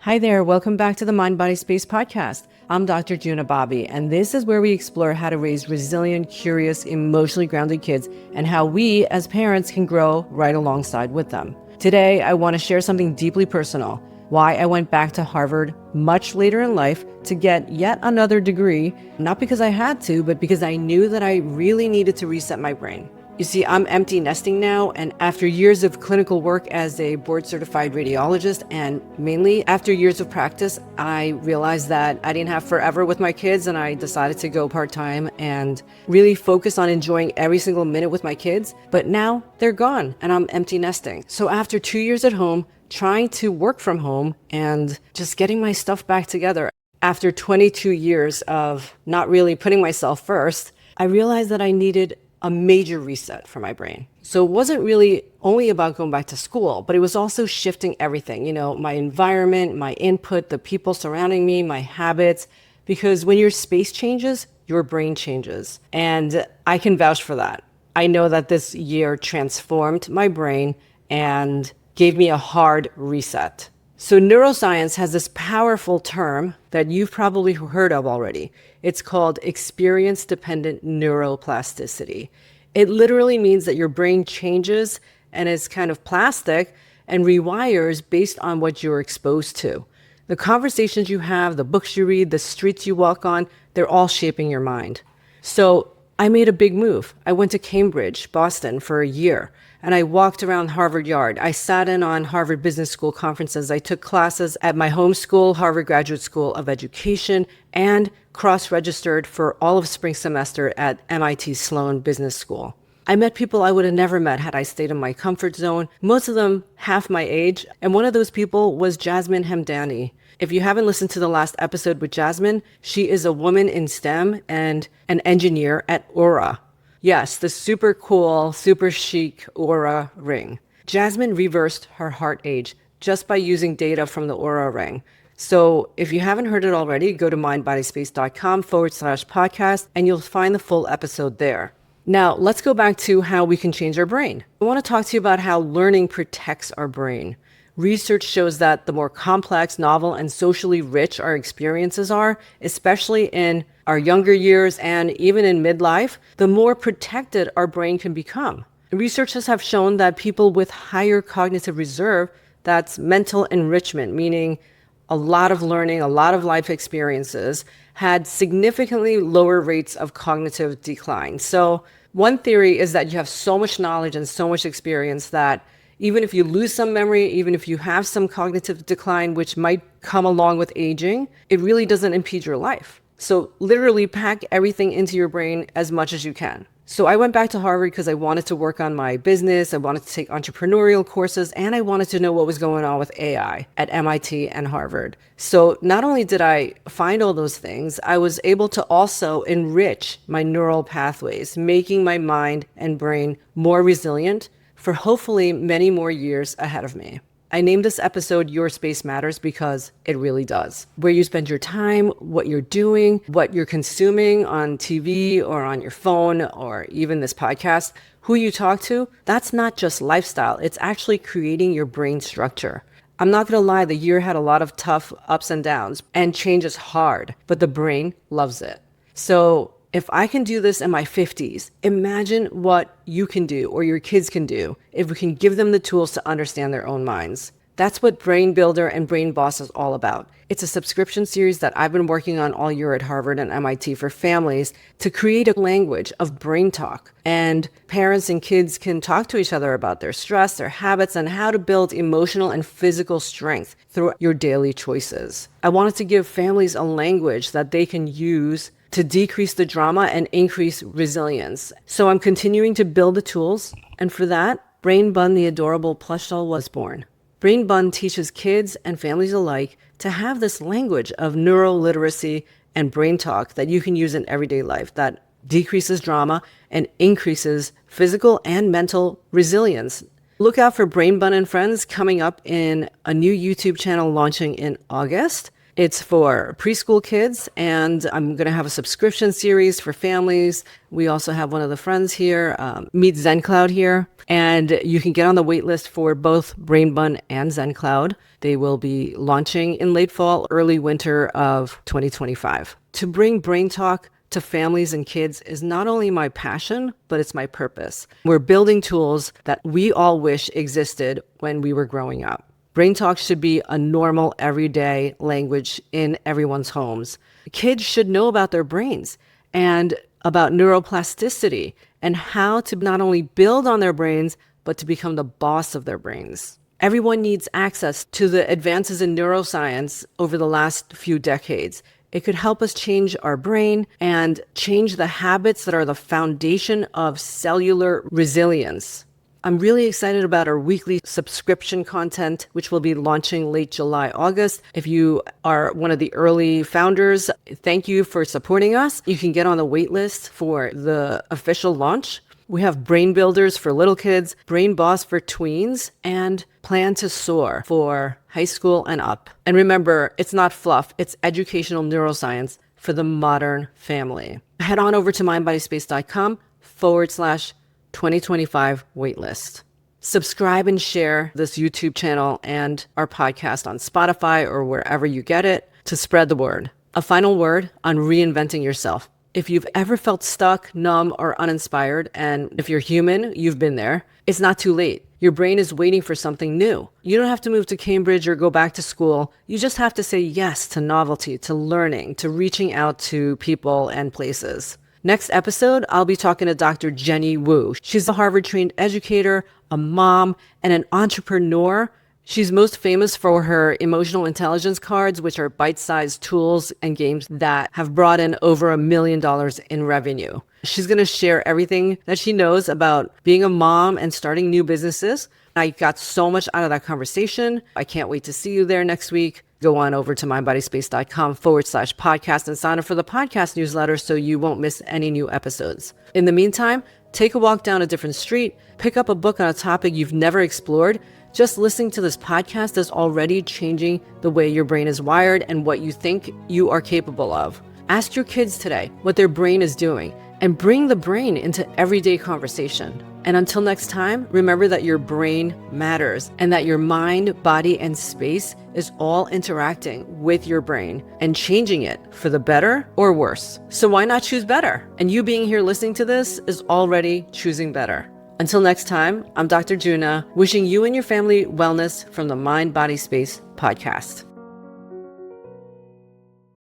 Hi there, welcome back to the Mind Body Space podcast. I'm Dr. Juna Bobby, and this is where we explore how to raise resilient, curious, emotionally grounded kids and how we as parents can grow right alongside with them. Today, I want to share something deeply personal, why I went back to Harvard much later in life to get yet another degree, not because I had to, but because I knew that I really needed to reset my brain. You see, I'm empty nesting now, and after years of clinical work as a board-certified radiologist, and mainly after years of practice, I realized that I didn't have forever with my kids, and I decided to go part-time and really focus on enjoying every single minute with my kids. But now they're gone, and I'm empty nesting. So after 2 years at home, trying to work from home and just getting my stuff back together, after 22 years of not really putting myself first, I realized that I needed a major reset for my brain. So it wasn't really only about going back to school, but it was also shifting everything, my environment, my input, the people surrounding me, my habits, because when your space changes, your brain changes. And I can vouch for that. I know that this year transformed my brain and gave me a hard reset. So neuroscience has this powerful term that you've probably heard of already. It's called experience-dependent neuroplasticity. It literally means that your brain changes and is kind of plastic and rewires based on what you're exposed to. The conversations you have, the books you read, the streets you walk on, they're all shaping your mind. So I made a big move. I went to Cambridge, Boston for a year, and I walked around Harvard Yard. I sat in on Harvard Business School conferences. I took classes at my home school, Harvard Graduate School of Education, and cross-registered for all of spring semester at MIT Sloan Business School. I met people I would have never met had I stayed in my comfort zone, most of them half my age, and one of those people was Jasmine Hamdani. If you haven't listened to the last episode with Jasmine, she is a woman in STEM and an engineer at Aura. Yes, the super cool, super chic Aura ring. Jasmine reversed her heart age just by using data from the Aura ring. So if you haven't heard it already, go to mindbodyspace.com/podcast and you'll find the full episode there. Now, let's go back to how we can change our brain. I want to talk to you about how learning protects our brain. Research shows that the more complex, novel, and socially rich our experiences are, especially in our younger years and even in midlife, the more protected our brain can become. Researchers have shown that people with higher cognitive reserve, that's mental enrichment, meaning a lot of learning, a lot of life experiences, had significantly lower rates of cognitive decline. So one theory is that you have so much knowledge and so much experience that even if you lose some memory, even if you have some cognitive decline, which might come along with aging, it really doesn't impede your life. So literally pack everything into your brain as much as you can. So I went back to Harvard because I wanted to work on my business, I wanted to take entrepreneurial courses, and I wanted to know what was going on with AI at MIT and Harvard. So not only did I find all those things, I was able to also enrich my neural pathways, making my mind and brain more resilient for hopefully many more years ahead of me. I named this episode Your Space Matters because it really does. Where you spend your time, what you're doing, what you're consuming on TV or on your phone or even this podcast, who you talk to, that's not just lifestyle. It's actually creating your brain structure. I'm not going to lie, the year had a lot of tough ups and downs and change is hard, but the brain loves it. So if I can do this in my 50s, imagine what you can do or your kids can do if we can give them the tools to understand their own minds. That's what Brain Builder and Brain Boss is all about. It's a subscription series that I've been working on all year at Harvard and MIT for families to create a language of brain talk. And parents and kids can talk to each other about their stress, their habits, and how to build emotional and physical strength through your daily choices. I wanted to give families a language that they can use to decrease the drama and increase resilience. So I'm continuing to build the tools, and for that, Brain Bun, the adorable plush doll, was born. Brain Bun teaches kids and families alike to have this language of neuroliteracy and brain talk that you can use in everyday life that decreases drama and increases physical and mental resilience. Look out for Brain Bun and Friends coming up in a new YouTube channel launching in August. It's for preschool kids, and I'm going to have a subscription series for families. We also have one of the friends here, Meet ZenCloud here, and you can get on the wait list for both BrainBun and ZenCloud. They will be launching in late fall, early winter of 2025. To bring Brain Talk to families and kids is not only my passion, but it's my purpose. We're building tools that we all wish existed when we were growing up. Brain Talk should be a normal, everyday language in everyone's homes. Kids should know about their brains and about neuroplasticity and how to not only build on their brains, but to become the boss of their brains. Everyone needs access to the advances in neuroscience over the last few decades. It could help us change our brain and change the habits that are the foundation of cellular resilience. I'm really excited about our weekly subscription content, which will be launching late July, August. If you are one of the early founders, thank you for supporting us. You can get on the wait list for the official launch. We have Brain Builders for little kids, Brain Boss for tweens, and Plan to Soar for high school and up. And remember, it's not fluff, it's educational neuroscience for the modern family. Head on over to mindbodyspace.com/2025 waitlist. Subscribe and share this YouTube channel and our podcast on Spotify or wherever you get it to spread the word. A final word on reinventing yourself. If you've ever felt stuck, numb, or uninspired, and if you're human, you've been there, it's not too late. Your brain is waiting for something new. You don't have to move to Cambridge or go back to school. You just have to say yes to novelty, to learning, to reaching out to people and places. Next episode, I'll be talking to Dr. Jenny Wu. She's a Harvard-trained educator, a mom, and an entrepreneur. She's most famous for her emotional intelligence cards, which are bite-sized tools and games that have brought in over $1 million in revenue. She's going to share everything that she knows about being a mom and starting new businesses. I got so much out of that conversation. I can't wait to see you there next week. Go on over to mindbodyspace.com/podcast and sign up for the podcast newsletter so you won't miss any new episodes. In the meantime, take a walk down a different street, pick up a book on a topic you've never explored. Just listening to this podcast is already changing the way your brain is wired and what you think you are capable of. Ask your kids today what their brain is doing and bring the brain into everyday conversation. And until next time, remember that your brain matters and that your mind, body, and space is all interacting with your brain and changing it for the better or worse. So why not choose better? And you being here listening to this is already choosing better. Until next time, I'm Dr. Juna, wishing you and your family wellness from the Mind Body Space podcast.